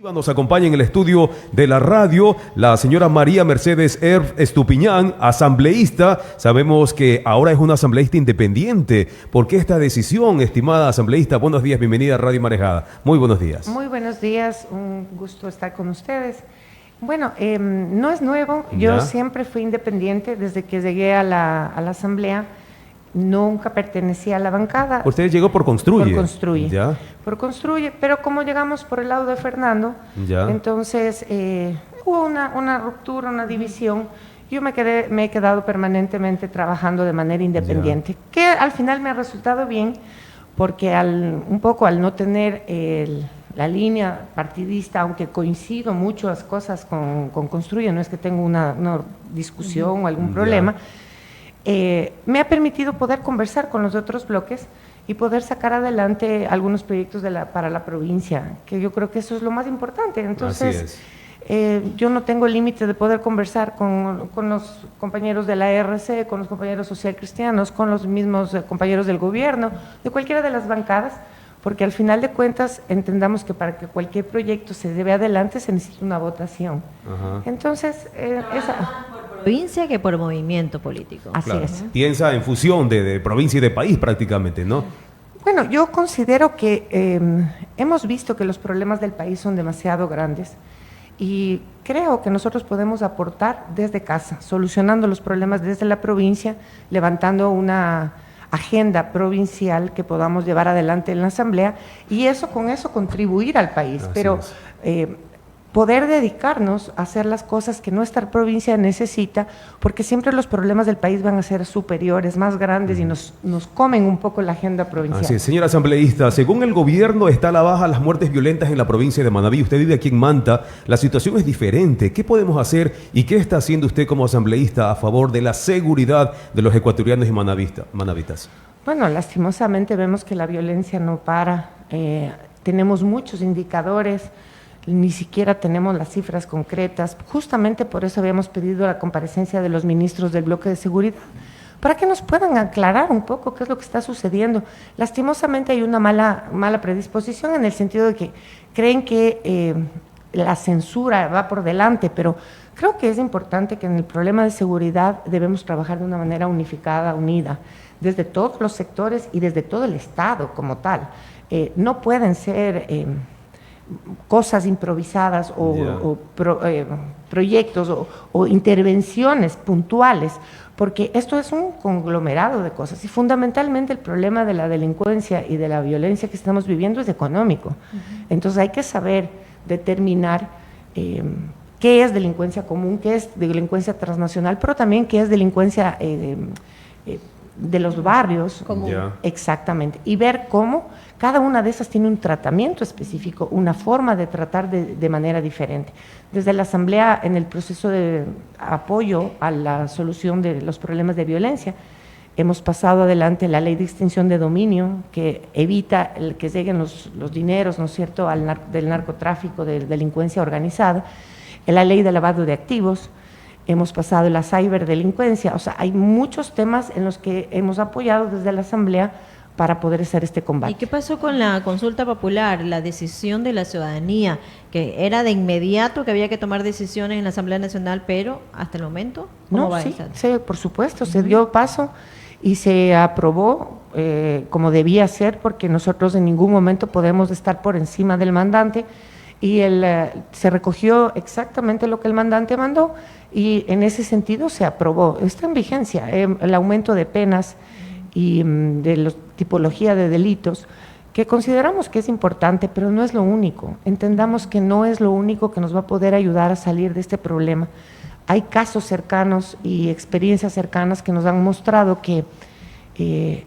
Nos acompaña en el estudio de la radio la señora María Mercedes Herb Estupiñán, asambleísta. Sabemos que ahora es una asambleísta independiente. ¿Por qué esta decisión, estimada asambleísta? Buenos días, bienvenida a Radio Marejada. Muy buenos días. Muy buenos días, un gusto estar con ustedes. Bueno, no es nuevo, yo siempre fui independiente desde que llegué a la asamblea. Nunca pertenecía a la bancada. Usted llegó por Construye. Por Construye. Ya. Por Construye, pero como llegamos por el lado de Fernando, entonces hubo una ruptura, una división. Yo me he quedado permanentemente trabajando de manera independiente, que al final me ha resultado bien, porque un poco al no tener la línea partidista, aunque coincido muchas cosas con Construye, no es que tengo una discusión o algún problema, me ha permitido poder conversar con los otros bloques y poder sacar adelante algunos proyectos para la provincia, que yo creo que eso es lo más importante. Entonces, yo no tengo el límite de poder conversar con los compañeros de la RC, con los compañeros socialcristianos, con los mismos compañeros del gobierno, de cualquiera de las bancadas, porque al final de cuentas entendamos que para que cualquier proyecto se lleve adelante se necesita una votación. Entonces, provincia que por movimiento político. Así es. Piensa en fusión de provincia y de país prácticamente, ¿no? Bueno, yo considero que hemos visto que los problemas del país son demasiado grandes y creo que nosotros podemos aportar desde casa, solucionando los problemas desde la provincia, levantando una agenda provincial que podamos llevar adelante en la asamblea y con eso contribuir al país. Pero poder dedicarnos a hacer las cosas que nuestra provincia necesita, porque siempre los problemas del país van a ser superiores, más grandes y nos comen un poco la agenda provincial. Así es, señora asambleísta, según el gobierno está a la baja las muertes violentas en la provincia de Manabí. Usted vive aquí en Manta, la situación es diferente. ¿Qué podemos hacer y qué está haciendo usted como asambleísta a favor de la seguridad de los ecuatorianos y manavitas? Bueno, lastimosamente vemos que la violencia no para. Tenemos muchos indicadores, ni siquiera tenemos las cifras concretas. Justamente por eso habíamos pedido la comparecencia de los ministros del bloque de seguridad, para que nos puedan aclarar un poco qué es lo que está sucediendo. Lastimosamente hay una mala predisposición en el sentido de que creen que la censura va por delante, pero creo que es importante que en el problema de seguridad debemos trabajar de una manera unificada, unida, desde todos los sectores y desde todo el Estado como tal. No pueden ser cosas improvisadas o proyectos o intervenciones puntuales, porque esto es un conglomerado de cosas y fundamentalmente el problema de la delincuencia y de la violencia que estamos viviendo es económico. Entonces hay que saber determinar qué es delincuencia común, qué es delincuencia transnacional, pero también qué es delincuencia de los barrios, exactamente, y ver cómo cada una de esas tiene un tratamiento específico, una forma de tratar de manera diferente. Desde la Asamblea, en el proceso de apoyo a la solución de los problemas de violencia, hemos pasado adelante la ley de extinción de dominio, que evita el que lleguen los dineros, ¿no es cierto?, del narcotráfico, de delincuencia organizada, la ley de lavado de activos. Hemos pasado la ciberdelincuencia, o sea, hay muchos temas en los que hemos apoyado desde la Asamblea para poder hacer este combate. ¿Y qué pasó con la consulta popular, la decisión de la ciudadanía, que era de inmediato que había que tomar decisiones en la Asamblea Nacional, pero hasta el momento? Sí, por supuesto, se dio paso y se aprobó como debía ser, porque nosotros en ningún momento podemos estar por encima del mandante, y se recogió exactamente lo que el mandante mandó y en ese sentido se aprobó. Está en vigencia el aumento de penas y de la tipología de delitos, que consideramos que es importante, pero no es lo único. Entendamos que no es lo único que nos va a poder ayudar a salir de este problema. Hay casos cercanos y experiencias cercanas que nos han mostrado que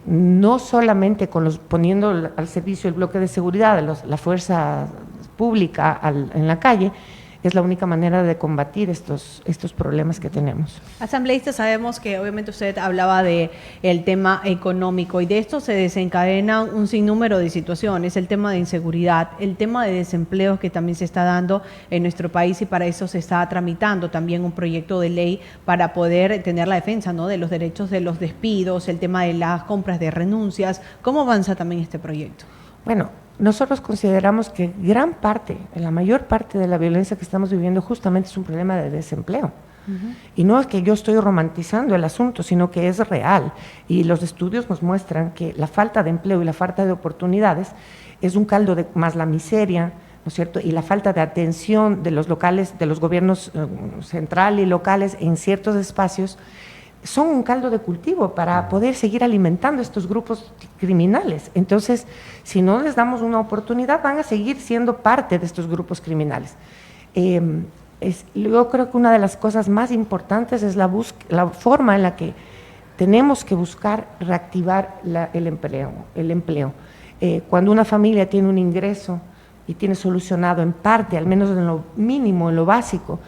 no solamente poniendo al servicio el bloque de seguridad, la fuerza pública en la calle, es la única manera de combatir estos problemas que tenemos. Asambleísta, sabemos que obviamente usted hablaba de el tema económico y de esto se desencadena un sinnúmero de situaciones, el tema de inseguridad, el tema de desempleo que también se está dando en nuestro país, y para eso se está tramitando también un proyecto de ley para poder tener la defensa, ¿no?, de los derechos de los despidos, el tema de las compras de renuncias. ¿Cómo avanza también este proyecto? Bueno, nosotros consideramos que gran parte, la mayor parte de la violencia que estamos viviendo justamente es un problema de desempleo. Y no es que yo estoy romantizando el asunto, sino que es real. Y los estudios nos muestran que la falta de empleo y la falta de oportunidades es un caldo de más la miseria, ¿no es cierto? Y la falta de atención de los locales, de los gobiernos central y locales en ciertos espacios, son un caldo de cultivo para poder seguir alimentando estos grupos criminales. Entonces, si no les damos una oportunidad, van a seguir siendo parte de estos grupos criminales. Yo creo que una de las cosas más importantes es la forma en la que tenemos que buscar reactivar el empleo. Cuando una familia tiene un ingreso y tiene solucionado en parte, al menos en lo mínimo, en lo básico,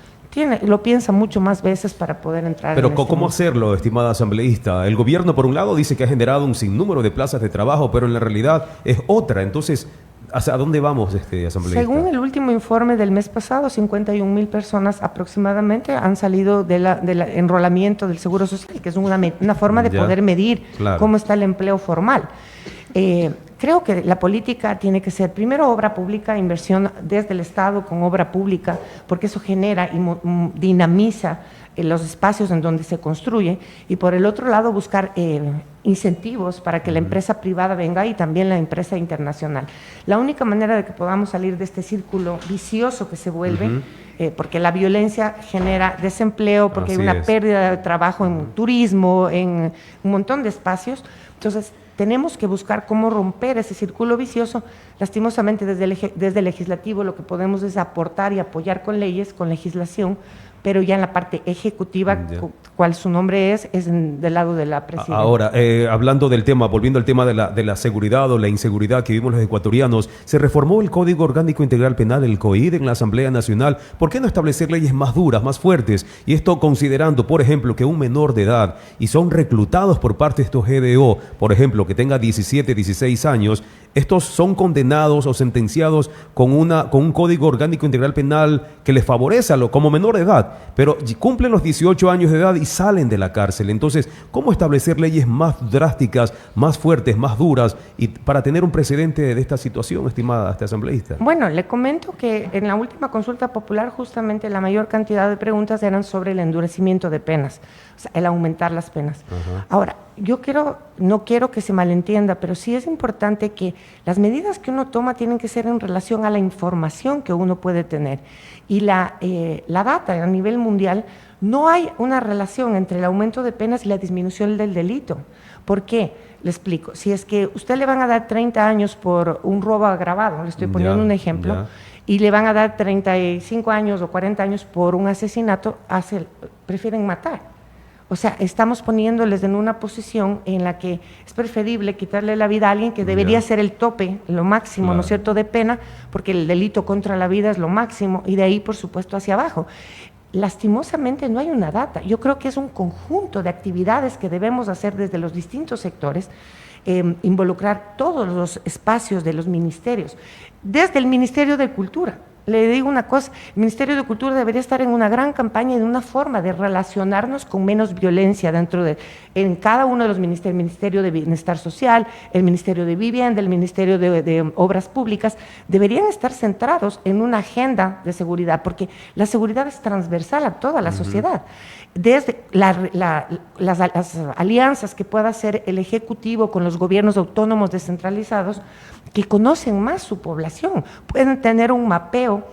lo piensa mucho más veces para poder entrar. Pero en este ¿cómo mundo. hacerlo, estimada asambleísta? El gobierno, por un lado, dice que ha generado un sinnúmero de plazas de trabajo, pero en la realidad es otra. Entonces, ¿hacia dónde vamos, asambleísta? Según el último informe del mes pasado, 51,000 personas aproximadamente han salido del enrolamiento del Seguro Social, que es una forma de poder medir cómo está el empleo formal. Creo que la política tiene que ser primero obra pública, inversión desde el Estado con obra pública, porque eso genera y dinamiza los espacios en donde se construye, y por el otro lado buscar incentivos para que la empresa privada venga y también la empresa internacional. La única manera de que podamos salir de este círculo vicioso que se vuelve, porque la violencia genera desempleo, porque hay una pérdida de trabajo en turismo, en un montón de espacios. Entonces, tenemos que buscar cómo romper ese círculo vicioso. Lastimosamente, desde el legislativo lo que podemos es aportar y apoyar con leyes, con legislación, pero ya en la parte ejecutiva, cual su nombre es del lado de la presidencia. Ahora, hablando del tema, volviendo al tema de la seguridad o la inseguridad que vivimos los ecuatorianos, se reformó el Código Orgánico Integral Penal, el COID, en la Asamblea Nacional. ¿Por qué no establecer leyes más duras, más fuertes? Y esto considerando, por ejemplo, que un menor de edad y son reclutados por parte de estos GDO, por ejemplo, que tenga 17, 16 años, estos son condenados o sentenciados con un Código Orgánico Integral Penal que les favorece como menor de edad, pero cumplen los 18 años de edad y salen de la cárcel. Entonces, ¿cómo establecer leyes más drásticas, más fuertes, más duras, y para tener un precedente de esta situación, estimada asambleísta? Bueno, le comento que en la última consulta popular justamente la mayor cantidad de preguntas eran sobre el endurecimiento de penas, o sea, el aumentar las penas. Ahora, no quiero que se malentienda, pero sí es importante que las medidas que uno toma tienen que ser en relación a la información que uno puede tener. Y la data a nivel mundial, no hay una relación entre el aumento de penas y la disminución del delito. ¿Por qué? Le explico. Si es que usted le van a dar 30 años por un robo agravado, le estoy poniendo un ejemplo, y le van a dar 35 años o 40 años por un asesinato, prefieren matar. O sea, estamos poniéndoles en una posición en la que es preferible quitarle la vida a alguien que debería ser el tope, lo máximo, ¿no es cierto?, de pena, porque el delito contra la vida es lo máximo, y de ahí, por supuesto, hacia abajo. Lastimosamente no hay una data. Yo creo que es un conjunto de actividades que debemos hacer desde los distintos sectores, involucrar todos los espacios de los ministerios, desde el Ministerio de Cultura. Le digo una cosa, el Ministerio de Cultura debería estar en una gran campaña y en una forma de relacionarnos con menos violencia en cada uno de los ministerios, el Ministerio de Bienestar Social, el Ministerio de Vivienda, el Ministerio de Obras Públicas, deberían estar centrados en una agenda de seguridad, porque la seguridad es transversal a toda la sociedad. Desde las alianzas que pueda hacer el Ejecutivo con los gobiernos autónomos descentralizados, que conocen más su población, pueden tener un mapeo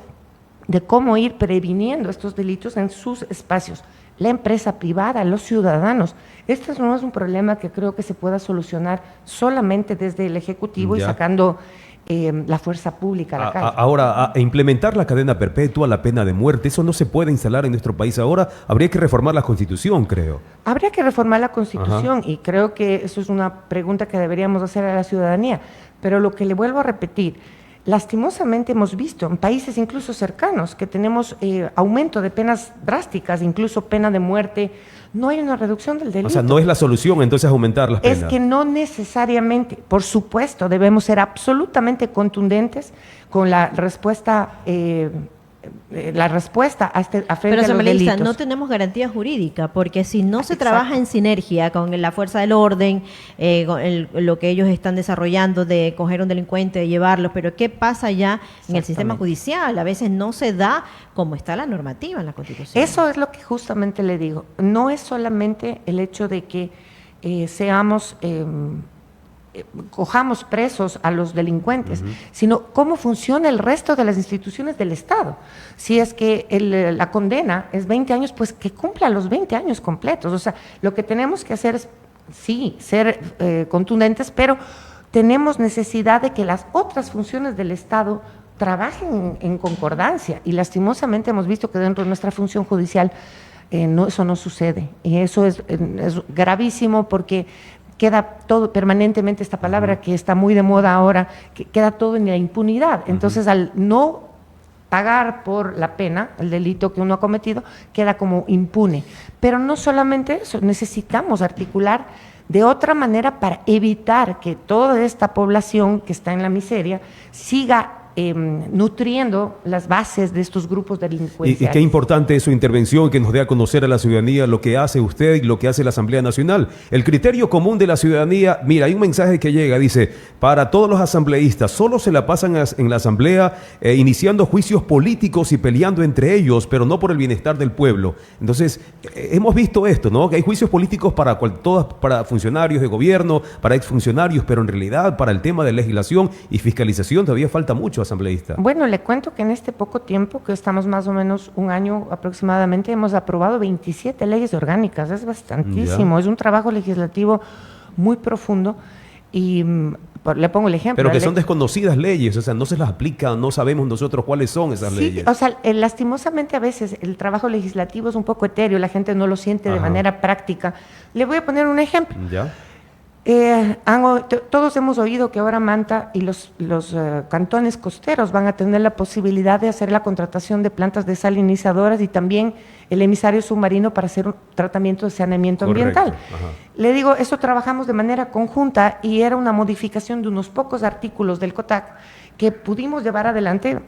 de cómo ir previniendo estos delitos en sus espacios. La empresa privada, los ciudadanos. Este no es un problema que creo que se pueda solucionar solamente desde el Ejecutivo y sacando la fuerza pública a la calle. Ahora, implementar la cadena perpetua, la pena de muerte, eso no se puede instalar en nuestro país ahora. Habría que reformar la Constitución, creo. Habría que reformar la Constitución y creo que eso es una pregunta que deberíamos hacer a la ciudadanía. Pero lo que le vuelvo a repetir, lastimosamente hemos visto en países incluso cercanos que tenemos aumento de penas drásticas, incluso pena de muerte. No hay una reducción del delito. O sea, no es la solución entonces aumentar las penas. Es que no necesariamente. Por supuesto, debemos ser absolutamente contundentes con la respuesta la respuesta a frente Pero, a los asambleísta, delitos. no tenemos garantía jurídica, porque si no se Exacto. trabaja en sinergia con la fuerza del orden, con lo que ellos están desarrollando de coger a un delincuente, llevarlos, pero ¿qué pasa ya en el sistema Exactamente. judicial? A veces no se da como está la normativa en la Constitución. Eso es lo que justamente le digo. No es solamente el hecho de que cojamos presos a los delincuentes, sino cómo funciona el resto de las instituciones del Estado. Si es que la condena es 20 años, pues que cumpla los 20 años completos. O sea, lo que tenemos que hacer es, sí, ser contundentes, pero tenemos necesidad de que las otras funciones del Estado trabajen en concordancia, y lastimosamente hemos visto que dentro de nuestra función judicial eso no sucede, y eso es gravísimo, porque queda todo permanentemente, esta palabra que está muy de moda ahora, que queda todo en la impunidad. Entonces, al no pagar por la pena, el delito que uno ha cometido, queda como impune. Pero no solamente eso, necesitamos articular de otra manera para evitar que toda esta población que está en la miseria siga nutriendo las bases de estos grupos delincuenciales. Y qué importante es su intervención, que nos dé a conocer a la ciudadanía lo que hace usted y lo que hace la Asamblea Nacional. El criterio común de la ciudadanía, mira, hay un mensaje que llega, dice, para todos los asambleístas, solo se la pasan en la Asamblea iniciando juicios políticos y peleando entre ellos, pero no por el bienestar del pueblo. Entonces, hemos visto esto, ¿no? Que hay juicios políticos para para funcionarios de gobierno, para exfuncionarios, pero en realidad para el tema de legislación y fiscalización todavía falta mucho, asambleísta. Bueno, le cuento que en este poco tiempo, que estamos más o menos un año aproximadamente, hemos aprobado 27 leyes orgánicas. Es bastantísimo. Es un trabajo legislativo muy profundo, y le pongo el ejemplo. Pero que son desconocidas leyes, o sea, no se las aplica, no sabemos nosotros cuáles son esas leyes. O sea, lastimosamente a veces el trabajo legislativo es un poco etéreo, la gente no lo siente de manera práctica. Le voy a poner un ejemplo. ¿Ya? Todos hemos oído que ahora Manta y los cantones costeros van a tener la posibilidad de hacer la contratación de plantas desalinizadoras y también el emisario submarino para hacer un tratamiento de saneamiento ambiental. Ajá. Le digo, eso trabajamos de manera conjunta, y era una modificación de unos pocos artículos del COTAC que pudimos llevar adelante,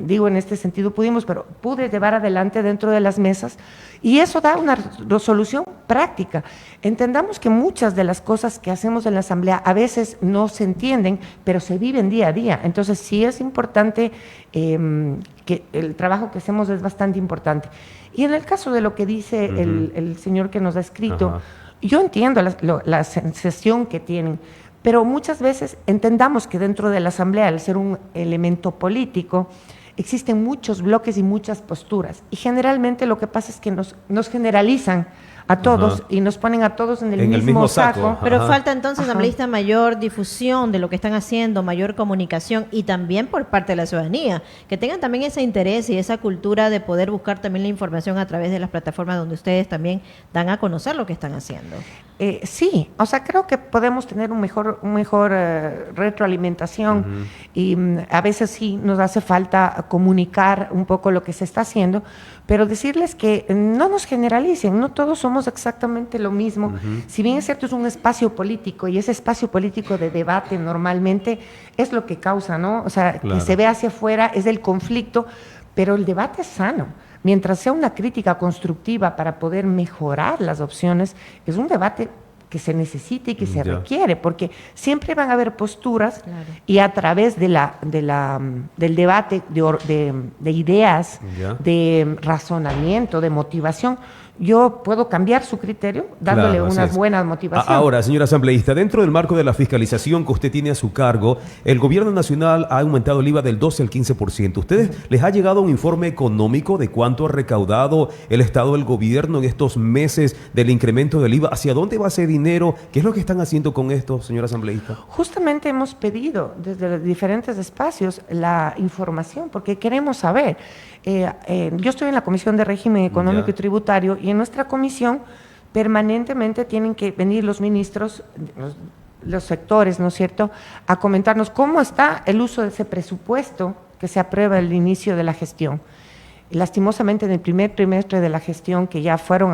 digo en este sentido pudimos, pero pude llevar adelante dentro de las mesas, y eso da una resolución práctica. Entendamos que muchas de las cosas que hacemos en la Asamblea a veces no se entienden, pero se viven día a día. Entonces sí es importante, que el trabajo que hacemos es bastante importante. Y en el caso de lo que dice el señor que nos ha escrito, yo entiendo la sensación que tienen, pero muchas veces entendamos que dentro de la Asamblea, al ser un elemento político, existen muchos bloques y muchas posturas, y generalmente lo que pasa es que nos generalizan a todos y nos ponen a todos en el mismo saco. Pero falta entonces, asambleísta, mayor difusión de lo que están haciendo, mayor comunicación, y también por parte de la ciudadanía, que tengan también ese interés y esa cultura de poder buscar también la información a través de las plataformas donde ustedes también dan a conocer lo que están haciendo. Sí, o sea, creo que podemos tener un mejor retroalimentación, y a veces sí nos hace falta comunicar un poco lo que se está haciendo, pero decirles que no nos generalicen, no todos somos exactamente lo mismo. Si bien es cierto, es un espacio político, y ese espacio político de debate normalmente es lo que causa, ¿no? O sea, que se ve hacia afuera, es el conflicto, pero el debate es sano. Mientras sea una crítica constructiva para poder mejorar las opciones, es un debate que se necesita y que se requiere, porque siempre van a haber posturas, y a través del debate de ideas, de razonamiento, de motivación, yo puedo cambiar su criterio dándole unas buenas motivaciones. Ahora, señora asambleísta, dentro del marco de la fiscalización que usted tiene a su cargo, el gobierno nacional ha aumentado el IVA del 12 al 15%. ¿Ustedes les ha llegado un informe económico de cuánto ha recaudado el Estado del gobierno en estos meses del incremento del IVA? ¿Hacia dónde va ese dinero? ¿Qué es lo que están haciendo con esto, señora asambleísta? Justamente hemos pedido desde los diferentes espacios la información, porque queremos saber. Yo estoy en la Comisión de Régimen Económico y Tributario, y en nuestra comisión permanentemente tienen que venir los ministros, los sectores, ¿no es cierto?, a comentarnos cómo está el uso de ese presupuesto que se aprueba al inicio de la gestión. lastimosamente en el primer trimestre de la gestión, que ya fueron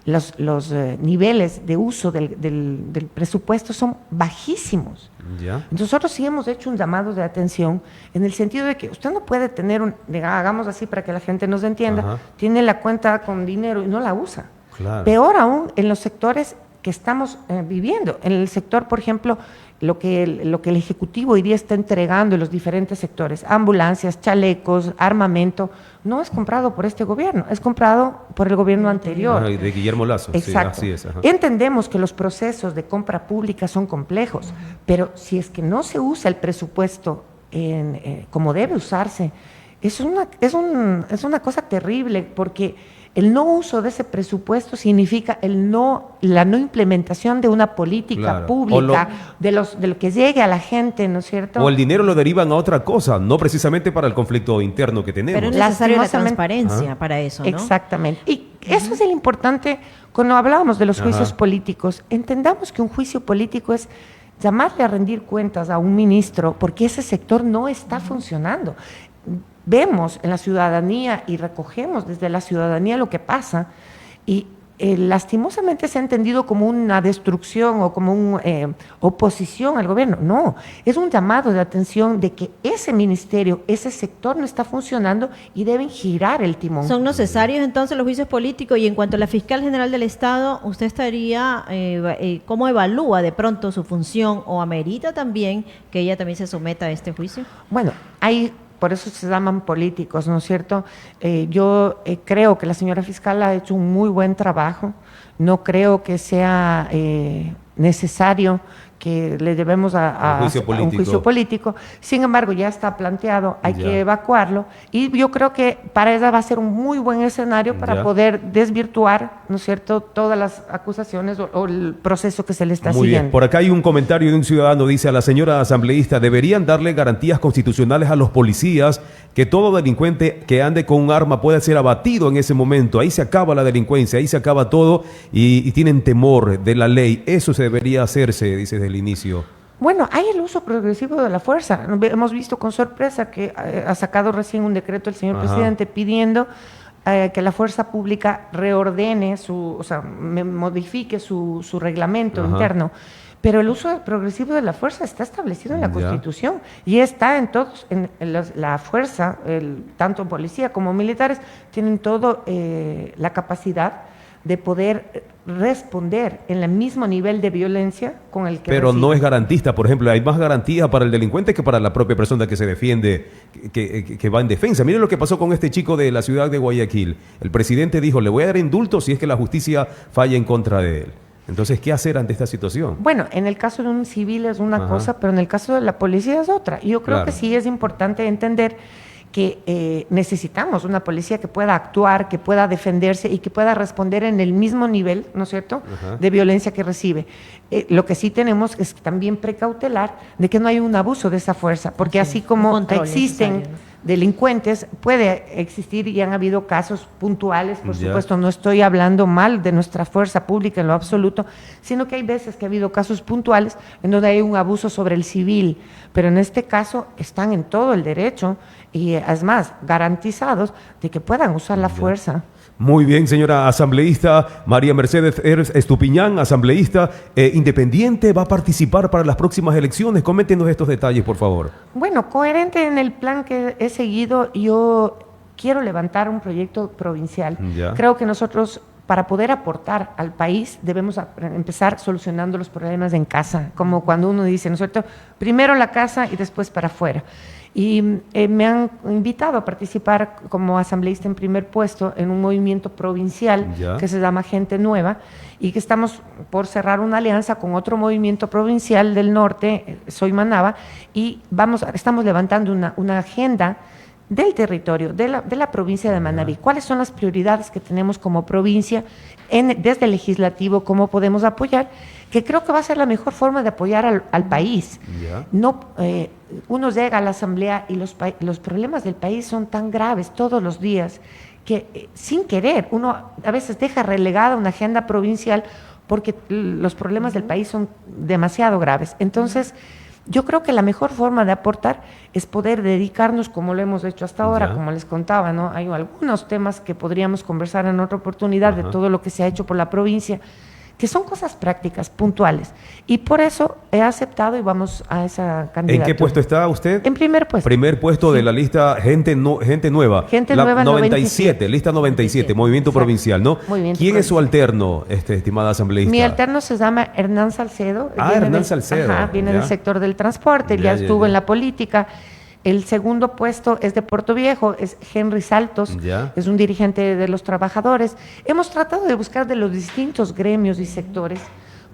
los niveles de uso del presupuesto son bajísimos. Ya. Nosotros sí hemos hecho un llamado de atención en el sentido de que usted no puede tener, hagamos así para que la gente nos entienda, Ajá. tiene la cuenta con dinero y no la usa. Claro. Peor aún en los sectores que estamos viviendo. En el sector, por ejemplo, lo que el Ejecutivo hoy día está entregando en los diferentes sectores, ambulancias, chalecos, armamento, no es comprado por este gobierno, es comprado por el gobierno anterior. Ajá, de Guillermo Lazo. Exacto. Sí, así es. Ajá. Entendemos que los procesos de compra pública son complejos, pero si es que no se usa el presupuesto como debe usarse, es una cosa terrible, porque el no uso de ese presupuesto significa la no implementación de una política Claro. pública, de lo que llegue a la gente, ¿no es cierto? O el dinero lo derivan a otra cosa, no precisamente para el conflicto interno que tenemos. Pero es necesaria la Lastimosamente- transparencia para eso, ¿no? Exactamente. Y eso es el importante cuando hablábamos de los juicios Ajá. políticos. Entendamos que un juicio político es llamarle a rendir cuentas a un ministro porque ese sector no está funcionando. Vemos en la ciudadanía y recogemos desde la ciudadanía lo que pasa y lastimosamente se ha entendido como una destrucción o como una oposición al gobierno. No, es un llamado de atención de que ese ministerio, ese sector no está funcionando y deben girar el timón. ¿Son necesarios entonces los juicios políticos? Y en cuanto a la fiscal general del Estado, ¿usted estaría, cómo evalúa de pronto su función o amerita también que ella también se someta a este juicio? Bueno, por eso se llaman políticos, ¿no es cierto? Yo creo que la señora fiscal ha hecho un muy buen trabajo, no creo que sea necesario que le debemos a un juicio político. Sin embargo, ya está planteado, hay que evacuarlo y yo creo que para ella va a ser un muy buen escenario para poder desvirtuar, ¿no es cierto?, todas las acusaciones o el proceso que se le está Muy siguiendo. bien, por acá hay un comentario de un ciudadano, dice a la señora asambleísta, deberían darle garantías constitucionales a los policías que todo delincuente que ande con un arma pueda ser abatido en ese momento, ahí se acaba la delincuencia, ahí se acaba todo y tienen temor de la ley, eso se debería hacerse, dice desde el inicio. Bueno, hay el uso progresivo de la fuerza. Hemos visto con sorpresa que ha sacado recién un decreto el señor presidente pidiendo que la fuerza pública reordene modifique su reglamento interno. Pero el uso progresivo de la fuerza está establecido en la Constitución y está en todos, la fuerza, tanto policía como militares, tienen todo la capacidad de poder responder en el mismo nivel de violencia con el que Pero recibe. no es garantista, por ejemplo, hay más garantía para el delincuente que para la propia persona que se defiende, que va en defensa. Miren lo que pasó con este chico de la ciudad de Guayaquil. El presidente dijo, le voy a dar indulto si es que la justicia falla en contra de él. Entonces, ¿qué hacer ante esta situación? Bueno, en el caso de un civil es una cosa, pero en el caso de la policía es otra. Y yo creo que sí es importante entender que necesitamos una policía que pueda actuar, que pueda defenderse y que pueda responder en el mismo nivel, ¿no es cierto?, de violencia que recibe. Lo que sí tenemos es también precautelar de que no haya un abuso de esa fuerza, porque así como existen delincuentes, puede existir y han habido casos puntuales, por supuesto, no estoy hablando mal de nuestra fuerza pública en lo absoluto, sino que hay veces que ha habido casos puntuales en donde hay un abuso sobre el civil, pero en este caso están en todo el derecho y es más, garantizados de que puedan usar la fuerza. Muy bien, señora asambleísta María Mercedes Estupiñán, asambleísta independiente, va a participar para las próximas elecciones. Coméntenos estos detalles, por favor. Bueno, coherente en el plan que he seguido, yo quiero levantar un proyecto provincial. Creo que nosotros, para poder aportar al país, debemos empezar solucionando los problemas en casa, como cuando uno dice, ¿no es cierto?, primero la casa y después para afuera. Y me han invitado a participar como asambleísta en primer puesto en un movimiento provincial que se llama Gente Nueva y que estamos por cerrar una alianza con otro movimiento provincial del norte, Soy Manaba, y estamos levantando una agenda del territorio, de la provincia de Manabí. ¿Cuáles son las prioridades que tenemos como provincia desde el legislativo? ¿Cómo podemos apoyar? Que creo que va a ser la mejor forma de apoyar al país. No, uno llega a la asamblea y los problemas del país son tan graves todos los días que sin querer uno a veces deja relegada una agenda provincial porque los problemas del país son demasiado graves. Entonces, yo creo que la mejor forma de aportar es poder dedicarnos, como lo hemos hecho hasta ahora, Ya. como les contaba, ¿no? Hay algunos temas que podríamos conversar en otra oportunidad de Ajá. todo lo que se ha hecho por la provincia, que son cosas prácticas, puntuales. Y por eso he aceptado y vamos a esa candidatura. ¿En qué puesto está usted? En primer puesto. Primer puesto de la lista Gente Nueva. Gente La Nueva 97, lista 97, movimiento Exacto. provincial, ¿no? Movimiento ¿Quién es su provincial. alterno, estimada asambleísta? Mi alterno se llama Hernán Salcedo. Ah, Viene Hernán del- Salcedo, Ajá, viene ya. del sector del transporte, ya Ya, estuvo ya. en la política. El segundo puesto es de Puerto Viejo, es Henry Saltos, Ya. es un dirigente de los trabajadores. Hemos tratado de buscar de los distintos gremios y sectores,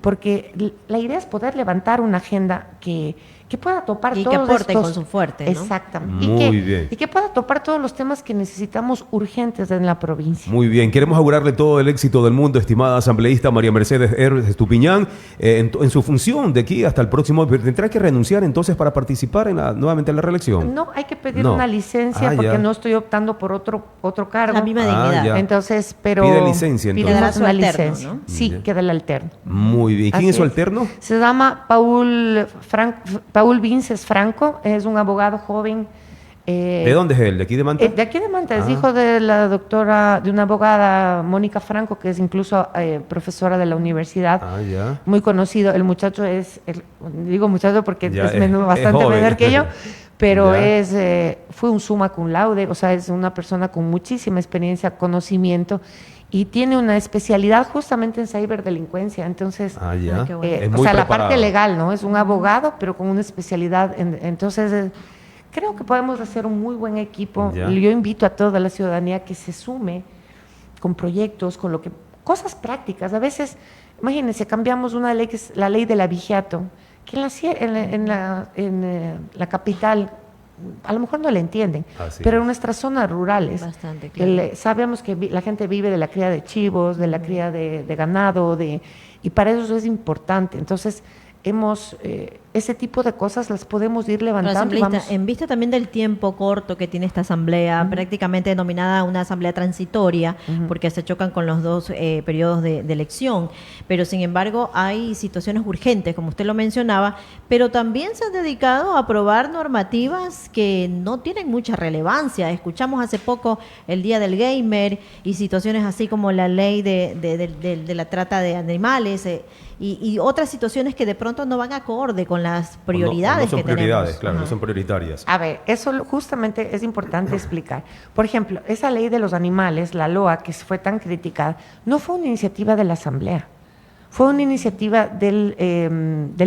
porque la idea es poder levantar una agenda que pueda topar Y que todos aporte estos... con su fuerte, ¿no? Exactamente. Muy bien. Y que pueda topar todos los temas que necesitamos urgentes en la provincia. Muy bien, queremos augurarle todo el éxito del mundo, estimada asambleísta María Mercedes Estupiñán, en su función de aquí hasta el próximo. ¿Tendrá que renunciar entonces para participar nuevamente en la reelección? No, hay que pedir No. una licencia Ah, porque ya. no estoy optando por otro cargo. La misma Ah, dignidad. ya. Entonces, pero Pide licencia, pedimos entonces. Quedará su una alterno, licencia. ¿no? Sí, Ya. queda el alterno. Muy bien. ¿Quién Así es su alterno? Se llama Paul Vinces Franco, es un abogado joven. ¿De dónde es él? ¿De aquí de Manta? De aquí de Manta, es Ah. hijo de la doctora, de una abogada, Mónica Franco, que es incluso profesora de la universidad. Ah, ya. Muy conocido. El muchacho digo muchacho porque Ya, es bastante joven. menor que yo, pero Ya. fue un summa cum laude, o sea, es una persona con muchísima experiencia, conocimiento y tiene una especialidad justamente en ciberdelincuencia. Entonces, Ah, ya. Ah, qué bueno. Es o muy sea, la preparado. parte legal, ¿no? Es un abogado, pero con una especialidad. Entonces, creo que podemos hacer un muy buen equipo. Ya. Yo invito a toda la ciudadanía que se sume con proyectos, con cosas prácticas. A veces, imagínense, cambiamos una ley que es la ley del abigeato, que en la capital a lo mejor no la entienden, Así pero es. en nuestras zonas rurales Bastante, claro. sabemos que la gente vive de la cría de chivos, de la cría de ganado, y para eso es importante. Entonces, ese tipo de cosas las podemos ir Pero, levantando. y asambleísta, vamos- en vista también del tiempo corto que tiene esta asamblea, prácticamente denominada una asamblea transitoria, porque se chocan con los dos periodos de elección, pero sin embargo hay situaciones urgentes, como usted lo mencionaba, pero también se han dedicado a aprobar normativas que no tienen mucha relevancia. Escuchamos hace poco el Día del Gamer y situaciones así como la ley de la trata de animales y otras situaciones que de pronto no van acorde con las prioridades no son que tenemos. prioridades, claro, no Ajá. son prioritarias. A ver, eso justamente es importante explicar. Por ejemplo, esa ley de los animales, la LOA, que fue tan criticada, no fue una iniciativa de la Asamblea, fue una iniciativa del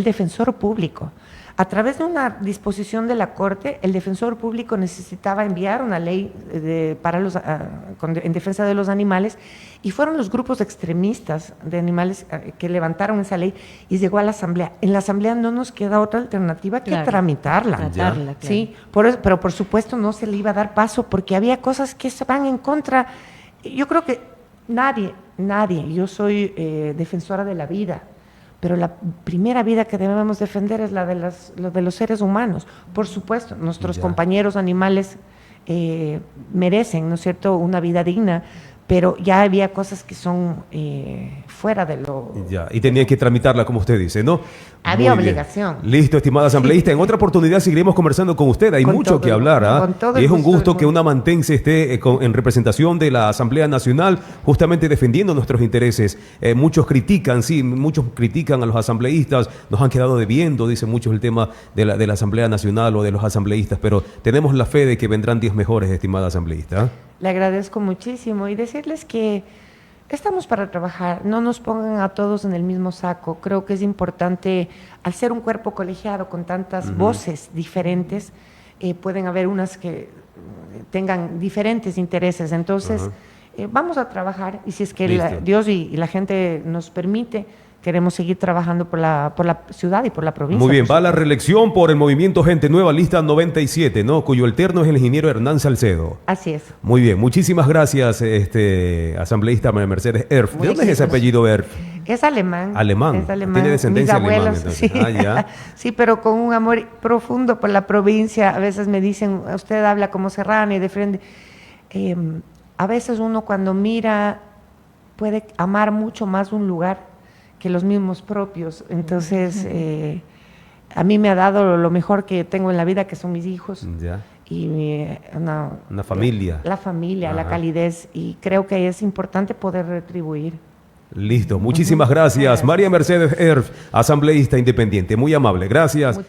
defensor público. A través de una disposición de la Corte, el defensor público necesitaba enviar una ley en defensa de los animales y fueron los grupos extremistas de animales que levantaron esa ley y llegó a la Asamblea. En la Asamblea no nos queda otra alternativa que Claro, tramitarla. tratarla, claro. Sí, pero por supuesto no se le iba a dar paso porque había cosas que se van en contra. Yo creo que nadie, yo soy defensora de la vida, pero la primera vida que debemos defender es la de los seres humanos. Por supuesto, nuestros Ya. compañeros animales merecen, ¿no es cierto?, una vida digna, pero ya había cosas que son fuera de lo... Ya, y tenía que tramitarla, como usted dice, ¿no? Había Muy bien. obligación. Listo, estimada asambleísta. En otra oportunidad seguiremos conversando con usted. Hay Con mucho todo que el- hablar, ¿ah? con todo el Y es un gusto del gusto que mundo. una mantense esté en representación de la Asamblea Nacional, justamente defendiendo nuestros intereses. Muchos critican a los asambleístas, nos han quedado debiendo, dicen muchos, el tema de la Asamblea Nacional o de los asambleístas, pero tenemos la fe de que vendrán 10 mejores, estimada asambleísta. ¿Ah? Le agradezco muchísimo y decirles que estamos para trabajar, no nos pongan a todos en el mismo saco. Creo que es importante, al ser un cuerpo colegiado con tantas voces diferentes, pueden haber unas que tengan diferentes intereses. Entonces, vamos a trabajar y si es que Listo. Dios y la gente nos permite, queremos seguir trabajando por la ciudad y por la provincia. Muy bien, por va a la supuesto. reelección por el movimiento Gente Nueva, lista 97, ¿no? Cuyo alterno es el ingeniero Hernán Salcedo. Así es. Muy bien, muchísimas gracias, asambleísta María Mercedes Erf. ¿De dónde es ese Muchísimas. apellido Erf? Es alemán. Alemán. Es alemán. Tiene descendencia Mis abuelos, alemana, entonces. sí. Ah, ya. Sí, pero con un amor profundo por la provincia. A veces me dicen, usted habla como serrana y defiende. A veces uno cuando mira puede amar mucho más un lugar que los mismos propios. Entonces, a mí me ha dado lo mejor que tengo en la vida, que son mis hijos. Ya. Y Una familia. La familia, la Ajá. calidez. Y creo que es importante poder retribuir. Listo. Muchísimas gracias. María Mercedes Erf, asambleísta independiente. Muy amable. Gracias.